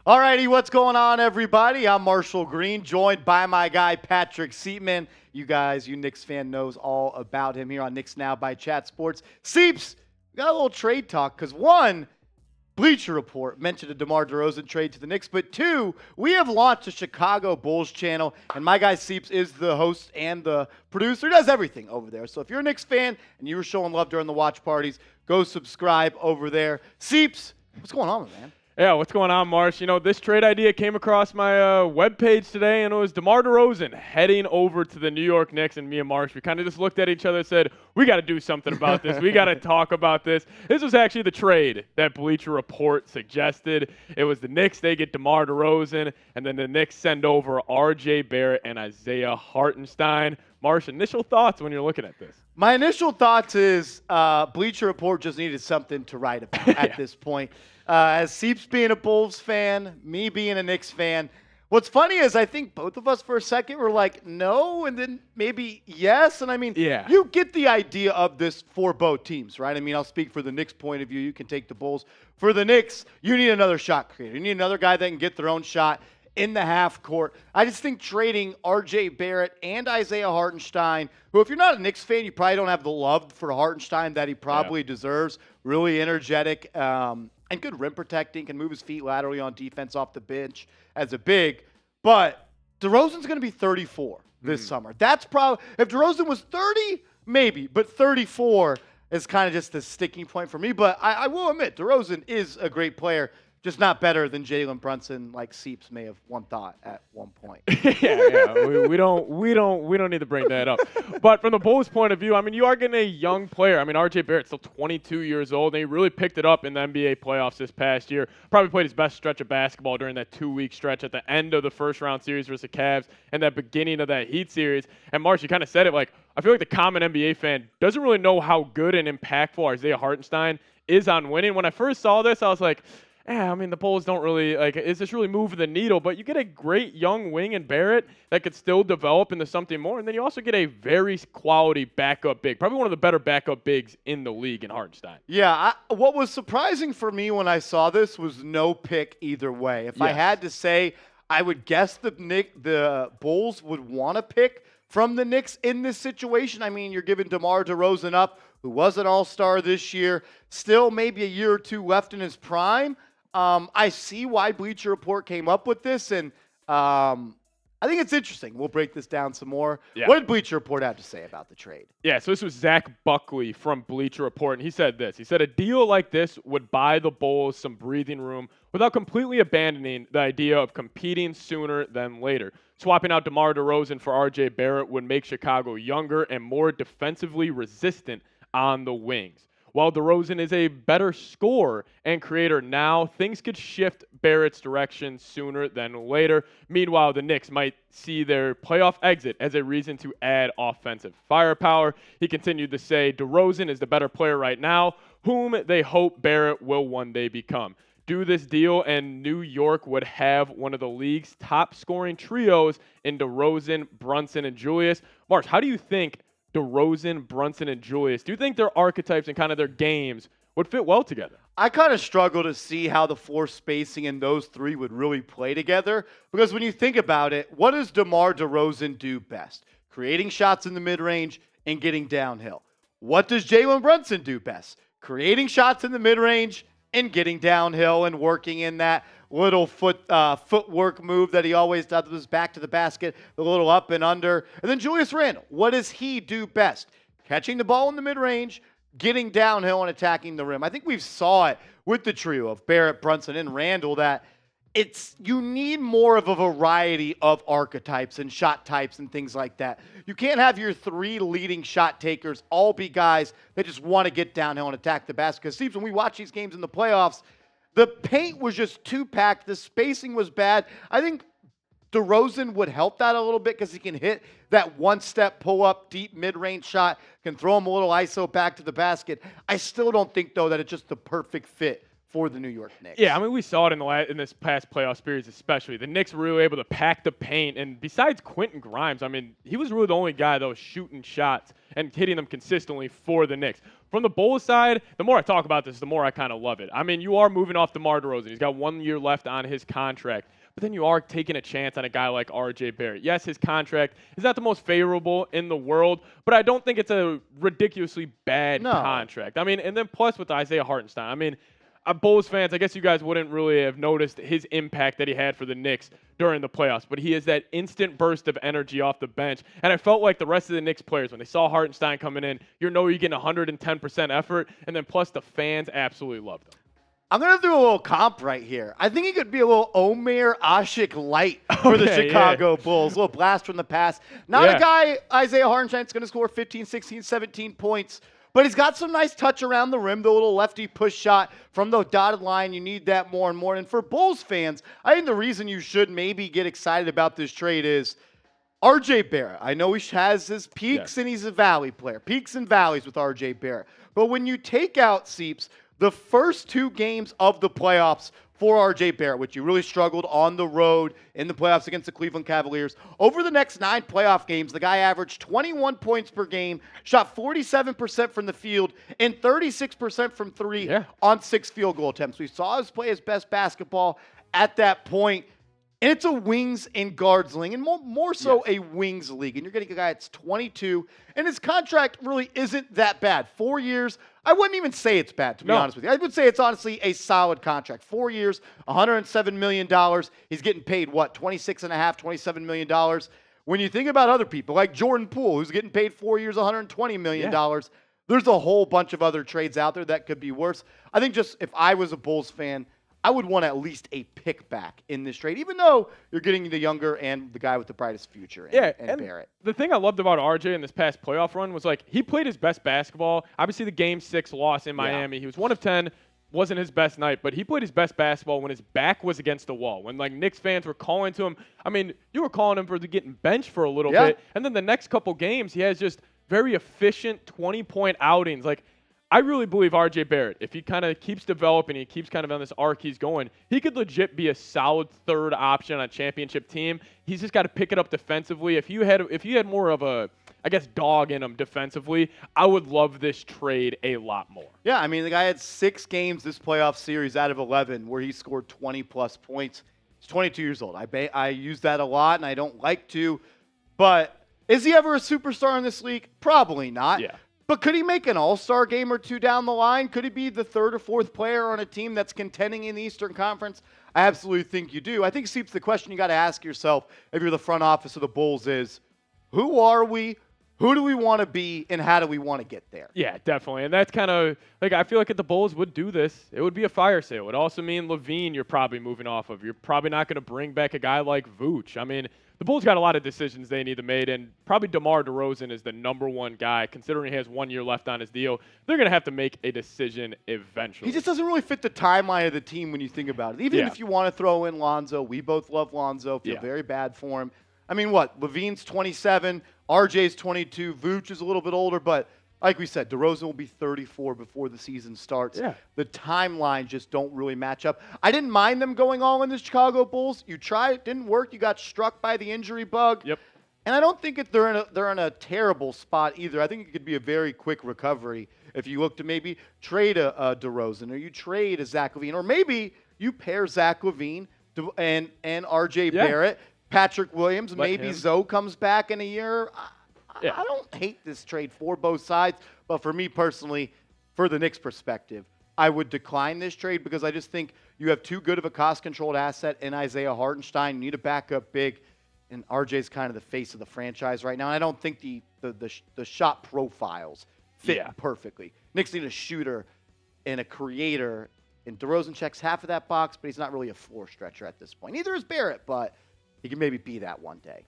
Alrighty, what's going on, everybody? I'm Marshall Green, joined by my guy Patrick Seatman. You guys, you Knicks fan knows all about him here on Knicks Now by Chat Sports. Seeps, we got a little trade talk because one, Bleacher Report mentioned a DeMar DeRozan trade to the Knicks, but two, we have launched a Chicago Bulls channel, and my guy Seeps is the host and the producer. He does everything over there. So if you're a Knicks fan and you were showing love during the watch parties, go subscribe over there. Seeps, what's going on, man? Yeah, what's going on, Marsh? You know, this trade idea came across my webpage today, and it was DeMar DeRozan heading over to the New York Knicks, and me and Marsh, we kind of just looked at each other and said, we got to do something about this. We got to talk about this. This was actually the trade that Bleacher Report suggested. It was the Knicks, they get DeMar DeRozan, and then the Knicks send over RJ Barrett and Isaiah Hartenstein. Marsh, initial thoughts when you're looking at this? My initial thoughts is Bleacher Report just needed something to write about at this point. As Seeps being a Bulls fan, me being a Knicks fan, what's funny is I think both of us for a second were like, no, and then maybe yes. And I mean, you get the idea of this for both teams, right? I mean, I'll speak for the Knicks' point of view. You can take the Bulls. For the Knicks, you need another shot creator. You need another guy that can get their own shot in the half court. I just think trading RJ Barrett and Isaiah Hartenstein, who if you're not a Knicks fan, you probably don't have the love for Hartenstein that he probably deserves. Really energetic and good rim protecting, can move his feet laterally on defense off the bench as a big. But DeRozan's going to be 34 this summer. That's probably, if DeRozan was 30, maybe, but 34 is kind of just the sticking point for me. But I will admit, DeRozan is a great player. Just not better than Jalen Brunson, like Seeps may have one thought at one point. We don't need to bring that up. But from the Bulls' point of view, I mean, you are getting a young player. I mean, RJ Barrett's still 22 years old, and he really picked it up in the NBA playoffs this past year. Probably played his best stretch of basketball during that 2-week stretch at the end of the first-round series versus the Cavs and that beginning of that Heat series. And Marsh, you kind of said it, like, I feel like the common NBA fan doesn't really know how good and impactful Isaiah Hartenstein is on winning. When I first saw this, I was like, I mean, the Bulls don't really, like, is this really moving the needle? But you get a great young wing in Barrett that could still develop into something more. And then you also get a very quality backup big, probably one of the better backup bigs in the league in Hartenstein. Yeah, what was surprising for me when I saw this was no pick either way. If I had to say, I would guess the Bulls would want to pick from the Knicks in this situation. I mean, you're giving DeMar DeRozan up, who was an all-star this year, still maybe a year or two left in his prime. I see why Bleacher Report came up with this, and I think it's interesting. We'll break this down some more. Yeah. What did Bleacher Report have to say about the trade? Yeah, so this was Zach Buckley from Bleacher Report, and he said this. He said, a deal like this would buy the Bulls some breathing room without completely abandoning the idea of competing sooner than later. Swapping out DeMar DeRozan for RJ Barrett would make Chicago younger and more defensively resistant on the wings. While DeRozan is a better scorer and creator now, things could shift Barrett's direction sooner than later. Meanwhile, the Knicks might see their playoff exit as a reason to add offensive firepower. He continued to say, DeRozan is the better player right now, whom they hope Barrett will one day become. Do this deal, and New York would have one of the league's top scoring trios in DeRozan, Brunson, and Julius. Marsh, how do you think DeRozan, Brunson, and Julius, do you think their archetypes and kind of their games would fit well together? I kind of struggle to see how the floor spacing in those three would really play together, because when you think about it, what does DeMar DeRozan do best? Creating shots in the mid-range and getting downhill. What does Jalen Brunson do best? Creating shots in the mid-range and getting downhill and working in that little footwork move that he always does with his back to the basket, the little up and under. And then Julius Randle, what does he do best? Catching the ball in the mid-range, getting downhill and attacking the rim. I think we saw it with the trio of Barrett, Brunson, and Randle that you need more of a variety of archetypes and shot types and things like that. You can't have your three leading shot takers all be guys that just want to get downhill and attack the basket. Because Steve, when we watch these games in the playoffs, the paint was just too packed. The spacing was bad. I think DeRozan would help that a little bit because he can hit that one-step pull-up, deep mid-range shot, can throw him a little ISO back to the basket. I still don't think, though, that it's just the perfect fit for the New York Knicks. Yeah, I mean, we saw it in this past playoff series especially. The Knicks were really able to pack the paint, and besides Quentin Grimes, I mean, he was really the only guy that was shooting shots and hitting them consistently for the Knicks. From the Bulls side, the more I talk about this, the more I kind of love it. I mean, you are moving off DeMar DeRozan. He's got 1 year left on his contract. But then you are taking a chance on a guy like RJ Barrett. Yes, his contract is not the most favorable in the world, but I don't think it's a ridiculously bad contract. I mean, and then plus with Isaiah Hartenstein. I mean, Bulls fans, I guess you guys wouldn't really have noticed his impact that he had for the Knicks during the playoffs, but he is that instant burst of energy off the bench. And I felt like the rest of the Knicks players, when they saw Hartenstein coming in, you're getting 110% effort, and then plus the fans absolutely loved him. I'm going to do a little comp right here. I think he could be a little Omer Asik light for the Chicago Bulls. A little blast from the past. Not a guy, Isaiah Hartenstein's going to score 15, 16, 17 points. But he's got some nice touch around the rim, the little lefty push shot from the dotted line. You need that more and more. And for Bulls fans, I think the reason you should maybe get excited about this trade is RJ Barrett. I know he has his peaks and he's a valley player. Peaks and valleys with RJ Barrett. But when you take out Seeps, the first 2 games of the playoffs for RJ Barrett, which you really struggled on the road in the playoffs against the Cleveland Cavaliers. Over the next 9 playoff games, the guy averaged 21 points per game, shot 47% from the field, and 36% from 3 on 6 field goal attempts. We saw us play his best basketball at that point. And it's a wings and guards league, and more so a wings league. And you're getting a guy that's 22, and his contract really isn't that bad. 4 years, I wouldn't even say it's bad, to be honest with you. I would say it's honestly a solid contract. 4 years, $107 million. He's getting paid, what, $26.5, $27 million. When you think about other people, like Jordan Poole, who's getting paid 4 years, $120 million, there's a whole bunch of other trades out there that could be worse. I think just if I was a Bulls fan, I would want at least a pick back in this trade, even though you're getting the younger and the guy with the brightest future and Barrett. The thing I loved about RJ in this past playoff run was, like, he played his best basketball. Obviously, the Game 6 loss in Miami, he was 1 of 10, wasn't his best night, but he played his best basketball when his back was against the wall. When, like, Knicks fans were calling to him, I mean, you were calling him for getting benched for a little bit, and then the next couple games, he has just very efficient 20-point outings. Like, I really believe RJ Barrett, if he kind of keeps developing, he keeps kind of on this arc he's going, he could legit be a solid third option on a championship team. He's just got to pick it up defensively. If you had more of a, I guess, dog in him defensively, I would love this trade a lot more. Yeah, I mean, the guy had 6 games this playoff series out of 11 where he scored 20-plus points. He's 22 years old. I use that a lot, and I don't like to. But is he ever a superstar in this league? Probably not. Yeah. But could he make an all-star game or 2 down the line? Could he be the 3rd or 4th player on a team that's contending in the Eastern Conference? I absolutely think you do. I think, Seeps, the question you got to ask yourself if you're the front office of the Bulls is, who are we? Who do we want to be, and how do we want to get there? Yeah, definitely. And that's kind of, like, I feel like if the Bulls would do this, it would be a fire sale. It would also mean LaVine you're probably moving off of. You're probably not going to bring back a guy like Vooch. I mean, the Bulls got a lot of decisions they need to make, and probably DeMar DeRozan is the #1 guy, considering he has 1 year left on his deal. They're going to have to make a decision eventually. He just doesn't really fit the timeline of the team when you think about it. Even if you want to throw in Lonzo, we both love Lonzo, feel very bad for him. I mean, what? LaVine's 27, RJ's 22, Vooch is a little bit older, but like we said, DeRozan will be 34 before the season starts. Yeah. The timelines just don't really match up. I didn't mind them going all in the Chicago Bulls. You tried, it didn't work. You got struck by the injury bug. Yep. And I don't think they're in a terrible spot either. I think it could be a very quick recovery if you look to maybe trade a DeRozan, or you trade a Zach LaVine, or maybe you pair Zach LaVine and RJ Barrett, Patrick Williams, maybe Zoe comes back in a year. I don't hate this trade for both sides, but for me personally, for the Knicks' perspective, I would decline this trade because I just think you have too good of a cost-controlled asset in Isaiah Hartenstein. You need a backup big, and RJ's kind of the face of the franchise right now. And I don't think the shot profiles fit perfectly. Knicks need a shooter and a creator, and DeRozan checks half of that box, but he's not really a floor stretcher at this point. Neither is Barrett, but he can maybe be that one day.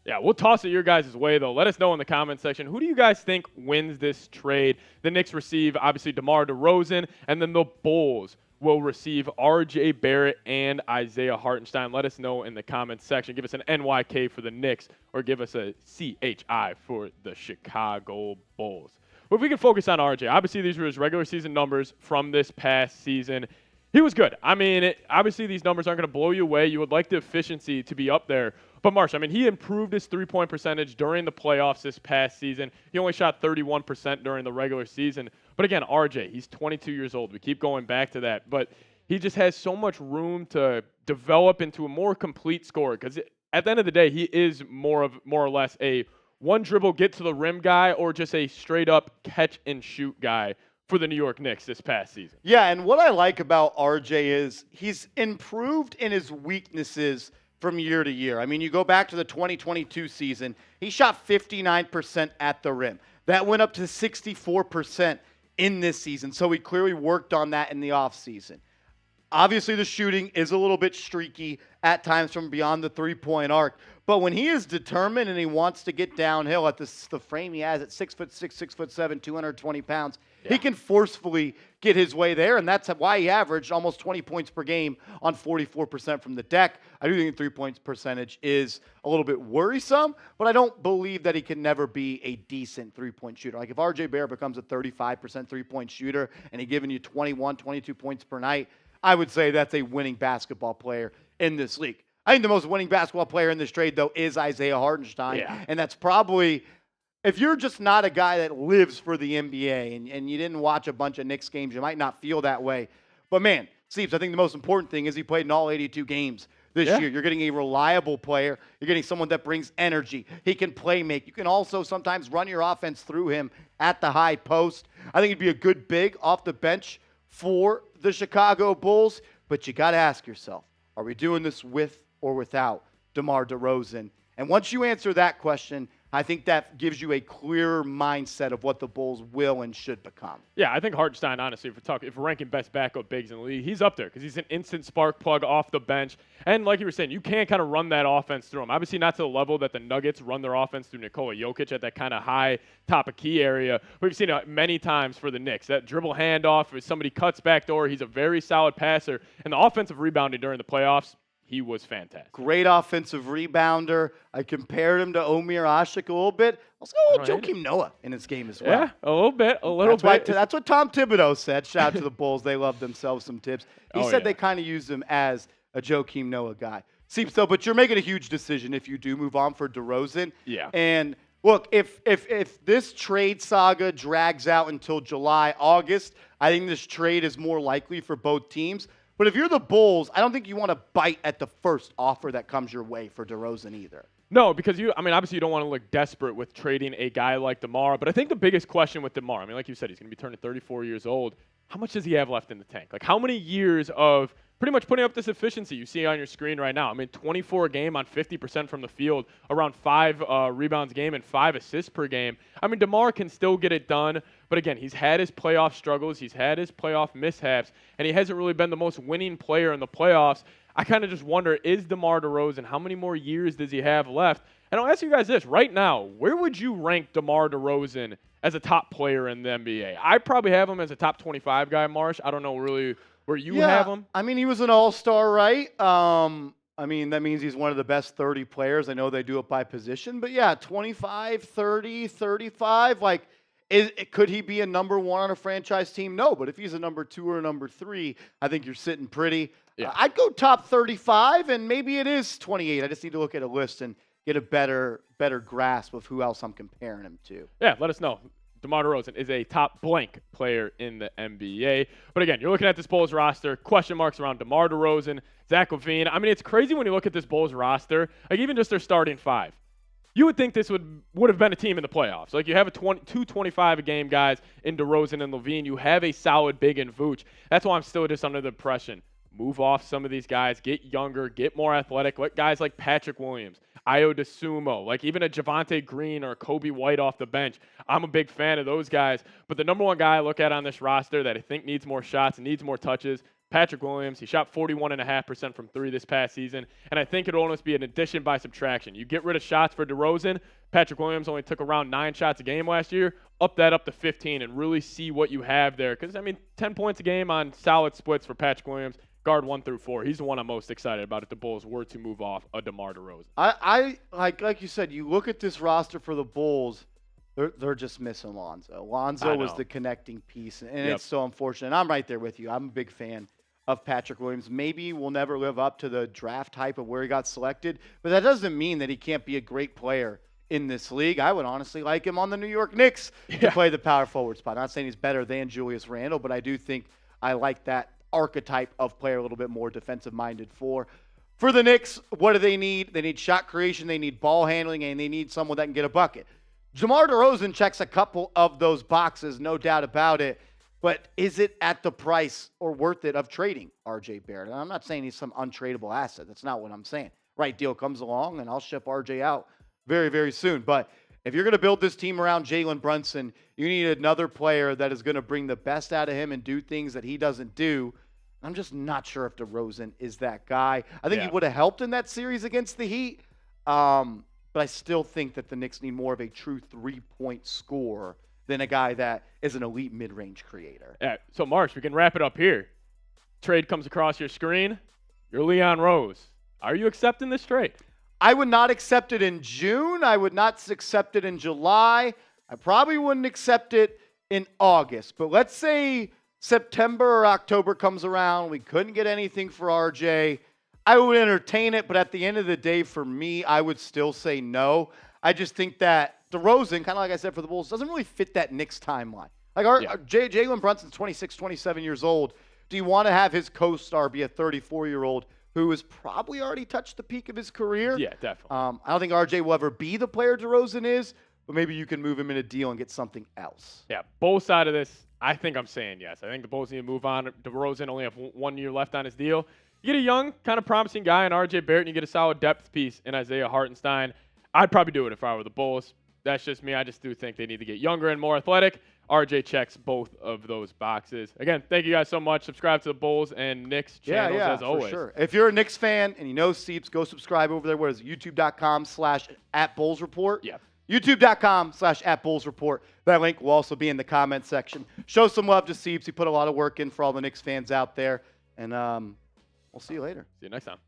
Yeah, we'll toss it your guys' way, though. Let us know in the comment section. Who do you guys think wins this trade? The Knicks receive, obviously, DeMar DeRozan, and then the Bulls will receive RJ Barrett and Isaiah Hartenstein. Let us know in the comments section. Give us an NYK for the Knicks, or give us a CHI for the Chicago Bulls. But if we can focus on RJ, obviously these were his regular season numbers from this past season. He was good. I mean, obviously these numbers aren't going to blow you away. You would like the efficiency to be up there. But Marsh, I mean, he improved his three-point percentage during the playoffs this past season. He only shot 31% during the regular season. But again, RJ, he's 22 years old. We keep going back to that. But he just has so much room to develop into a more complete scorer because at the end of the day, he is more or less a one dribble get to the rim guy or just a straight up catch and shoot guy for the New York Knicks this past season. Yeah, and what I like about RJ is he's improved in his weaknesses from year to year. I mean, you go back to the 2022 season, he shot 59% at the rim. That went up to 64% in this season, so he clearly worked on that in the offseason. Obviously, the shooting is a little bit streaky at times from beyond the three-point arc. But when he is determined and he wants to get downhill at the frame he has at 6'6", 6'7", 220 pounds, he can forcefully get his way there, and that's why he averaged almost 20 points per game on 44% from the deck. I do think the three-point percentage is a little bit worrisome, but I don't believe that he can never be a decent three-point shooter. Like if RJ Barrett becomes a 35% three-point shooter and he's giving you 21, 22 points per night, I would say that's a winning basketball player in this league. I think the most winning basketball player in this trade, though, is Isaiah Hartenstein. Yeah. And that's probably, if you're just not a guy that lives for the NBA and you didn't watch a bunch of Knicks games, you might not feel that way. But, man, Steves, I think the most important thing is he played in all 82 games this year. You're getting a reliable player. You're getting someone that brings energy. He can play make. You can also sometimes run your offense through him at the high post. I think he'd be a good big off the bench for the Chicago Bulls. But you got to ask yourself, are we doing this with or without DeMar DeRozan? And once you answer that question, I think that gives you a clearer mindset of what the Bulls will and should become. Yeah, I think Hartenstein, honestly, if we're ranking best backup bigs in the league, he's up there because he's an instant spark plug off the bench. And like you were saying, you can kind of run that offense through him. Obviously not to the level that the Nuggets run their offense through Nikola Jokic at that kind of high top of key area. We've seen it many times for the Knicks. That dribble handoff, if somebody cuts back door, he's a very solid passer. And the offensive rebounding during the playoffs, he was fantastic. Great offensive rebounder. I compared him to Omer Ashik a little bit. Also, Joakim Noah in his game as well. Yeah, a little bit. That's what Tom Thibodeau said. Shout out to the Bulls. They love themselves some tips. He said they kind of used him as a Joakim Noah guy. Seems so, but you're making a huge decision if you do move on for DeRozan. Yeah. And look, if this trade saga drags out until July, August, I think this trade is more likely for both teams. But if you're the Bulls, I don't think you want to bite at the first offer that comes your way for DeRozan either. No, because obviously you don't want to look desperate with trading a guy like DeMar. But I think the biggest question with DeMar, like you said, he's going to be turning 34 years old. How much does he have left in the tank? Like how many years of pretty much putting up this efficiency you see on your screen right now? 24 a game on 50% from the field, around 5 rebounds a game and 5 assists per game. DeMar can still get it done. But again, he's had his playoff struggles. He's had his playoff mishaps. And he hasn't really been the most winning player in the playoffs. I kind of just wonder, is DeMar DeRozan, how many more years does he have left? And I'll ask you guys this. Right now, where would you rank DeMar DeRozan as a top player in the NBA? I probably have him as a top 25 guy, Marsh. I don't know really where you have him. He was an all-star, right? That means he's one of the best 30 players. I know they do it by position. But, 25, 30, 35, could he be a number one on a franchise team? No, but if he's a number 2 or a number 3, I think you're sitting pretty. Yeah. I'd go top 35, and maybe it is 28. I just need to look at a list and get a better grasp of who else I'm comparing him to. Yeah, let us know. DeMar DeRozan is a top blank player in the NBA. But again, you're looking at this Bulls roster, question marks around DeMar DeRozan, Zach LaVine. It's crazy when you look at this Bulls roster, even just their starting 5. You would think this would have been a team in the playoffs. You have 225 a game guys in DeRozan and LaVine. You have a solid big in Vooch. That's why I'm still just under the impression. Move off some of these guys, get younger, get more athletic. Let guys like Patrick Williams, Ayo DeSumo, even a Javonte Green or a Kobe White off the bench. I'm a big fan of those guys. But the number one guy I look at on this roster that I think needs more shots and needs more touches, Patrick Williams. He shot 41.5% from 3 this past season, and I think it'll almost be an addition by subtraction. You get rid of shots for DeRozan. Patrick Williams only took around 9 shots a game last year. Up that up to 15 and really see what you have there. Because, 10 points a game on solid splits for Patrick Williams. Guard 1 through 4. He's the one I'm most excited about if the Bulls were to move off a DeMar DeRozan. I like you said, you look at this roster for the Bulls, they're just missing Lonzo. Lonzo was the connecting piece, and it's so unfortunate. I'm right there with you. I'm a big fan of Patrick Williams. Maybe will never live up to the draft hype of where he got selected, but that doesn't mean that he can't be a great player in this league. I would honestly like him on the New York Knicks to play the power forward spot. Not saying he's better than Julius Randle, but I do think I like that archetype of player a little bit more defensive-minded for the Knicks. What do they need? They need shot creation, they need ball handling, and they need someone that can get a bucket. DeMar DeRozan checks a couple of those boxes, no doubt about it. But is it at the price or worth it of trading RJ Barrett? And I'm not saying he's some untradeable asset. That's not what I'm saying. Right deal comes along, and I'll ship RJ out very, very soon. But if you're going to build this team around Jalen Brunson, you need another player that is going to bring the best out of him and do things that he doesn't do. I'm just not sure if DeRozan is that guy. I think he would have helped in that series against the Heat. But I still think that the Knicks need more of a true three-point scorer than a guy that is an elite mid-range creator. Yeah, so, Marsh, we can wrap it up here. Trade comes across your screen. You're Leon Rose. Are you accepting this trade? I would not accept it in June. I would not accept it in July. I probably wouldn't accept it in August. But let's say September or October comes around. We couldn't get anything for RJ. I would entertain it, but at the end of the day, for me, I would still say no. I just think that DeRozan, kind of like I said for the Bulls, doesn't really fit that Knicks timeline. Like Jalen Brunson's 26, 27 years old. Do you want to have his co-star be a 34-year-old who has probably already touched the peak of his career? Yeah, definitely. I don't think RJ will ever be the player DeRozan is, but maybe you can move him in a deal and get something else. Yeah, both sides of this, I think I'm saying yes. I think the Bulls need to move on. DeRozan only have 1 year left on his deal. You get a young, kind of promising guy in RJ Barrett, and you get a solid depth piece in Isaiah Hartenstein. I'd probably do it if I were the Bulls. That's just me. I just do think they need to get younger and more athletic. RJ checks both of those boxes. Again, thank you guys so much. Subscribe to the Bulls and Knicks channels as always. For sure. If you're a Knicks fan and you know Seeps, go subscribe over there. What is it? YouTube.com/@BullsReport. Yeah. YouTube.com/@BullsReport. That link will also be in the comment section. Show some love to Seeps. He put a lot of work in for all the Knicks fans out there. And we'll see you later. See you next time.